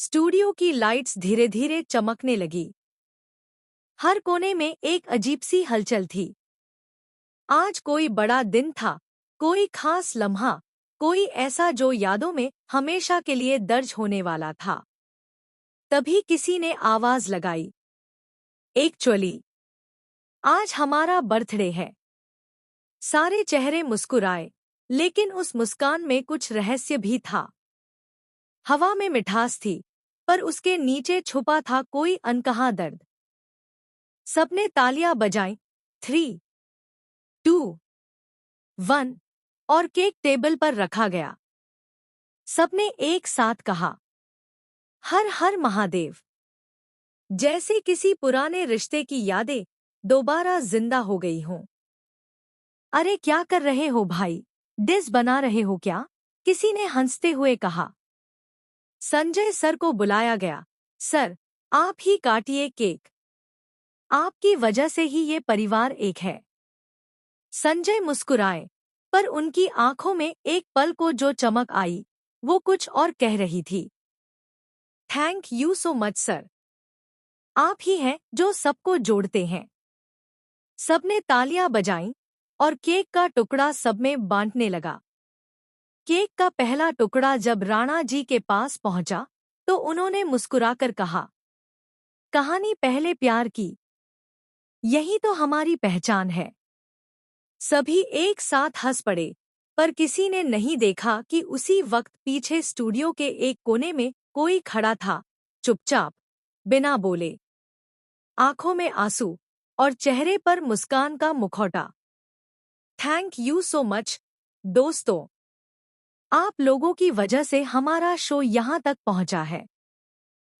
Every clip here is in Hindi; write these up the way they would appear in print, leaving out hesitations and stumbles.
स्टूडियो की लाइट्स धीरे धीरे चमकने लगी। हर कोने में एक अजीब सी हलचल थी। आज कोई बड़ा दिन था, कोई खास लम्हा, कोई ऐसा जो यादों में हमेशा के लिए दर्ज होने वाला था। तभी किसी ने आवाज लगाई, एक्चुअली आज हमारा बर्थडे है। सारे चेहरे मुस्कुराए, लेकिन उस मुस्कान में कुछ रहस्य भी था। हवा में मिठास थी, पर उसके नीचे छुपा था कोई अनकहा दर्द। सबने तालियां बजाईं, 3, 2, 1 और केक टेबल पर रखा गया। सबने एक साथ कहा, हर हर महादेव। जैसे किसी पुराने रिश्ते की यादें दोबारा जिंदा हो गई हों। अरे क्या कर रहे हो भाई, डिश बना रहे हो क्या? किसी ने हंसते हुए कहा। संजय सर को बुलाया गया। सर, आप ही काटिए केक। आपकी वजह से ही ये परिवार एक है। संजय मुस्कुराए, पर उनकी आंखों में एक पल को जो चमक आई, वो कुछ और कह रही थी। Thank you so much sir. आप ही हैं जो सबको जोड़ते हैं। सबने तालियां बजाईं और केक का टुकड़ा सब में बांटने लगा। केक का पहला टुकड़ा जब राणा जी के पास पहुंचा, तो उन्होंने मुस्कुराकर कहा, कहानी पहले प्यार की, यही तो हमारी पहचान है। सभी एक साथ हंस पड़े, पर किसी ने नहीं देखा कि उसी वक्त पीछे स्टूडियो के एक कोने में कोई खड़ा था, चुपचाप, बिना बोले, आंखों में आंसू और चेहरे पर मुस्कान का मुखौटा। थैंक यू सो मच, दोस्तों। आप लोगों की वजह से हमारा शो यहाँ तक पहुँचा है।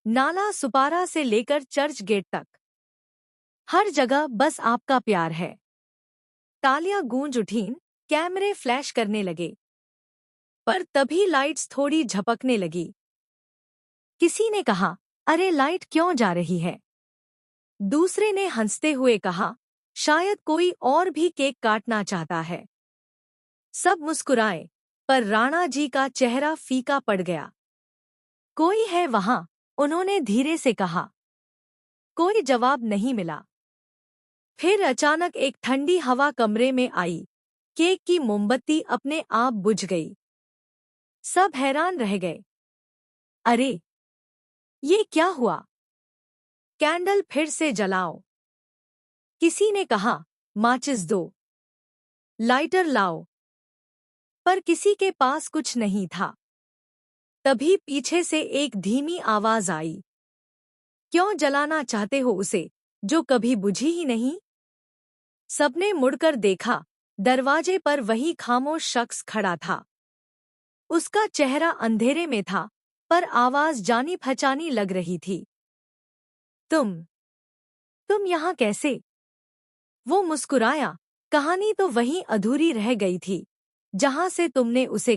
नाला सुपारा से लेकर चर्च गेट तक, हर जगह बस आपका प्यार है। तालियां गूंज उठीं, कैमरे फ्लैश करने लगे। पर तभी लाइट्स थोड़ी झपकने लगी। किसी ने कहा, अरे लाइट क्यों जा रही है? दूसरे ने हंसते हुए कहा, शायद कोई और भी केक काटना चाहता है। सब मुस्कुराए, पर राणा जी का चेहरा फीका पड़ गया। कोई है वहां? उन्होंने धीरे से कहा। कोई जवाब नहीं मिला। फिर अचानक एक ठंडी हवा कमरे में आई। केक की मोमबत्ती अपने आप बुझ गई। सब हैरान रह गए। अरे, ये क्या हुआ? कैंडल फिर से जलाओ। किसी ने कहा, माचिस दो, लाइटर लाओ। पर किसी के पास कुछ नहीं था। तभी पीछे से एक धीमी आवाज आई, क्यों जलाना चाहते हो उसे, जो कभी बुझी ही नहीं? सबने मुड़कर देखा, दरवाजे पर वही खामोश शख्स खड़ा था। उसका चेहरा अंधेरे में था, पर आवाज जानी पहचानी लग रही थी। तुम यहाँ कैसे? वो मुस्कुराया, कहानी तो वहीं अधूरी रह गई थी, जहां से तुमने उसे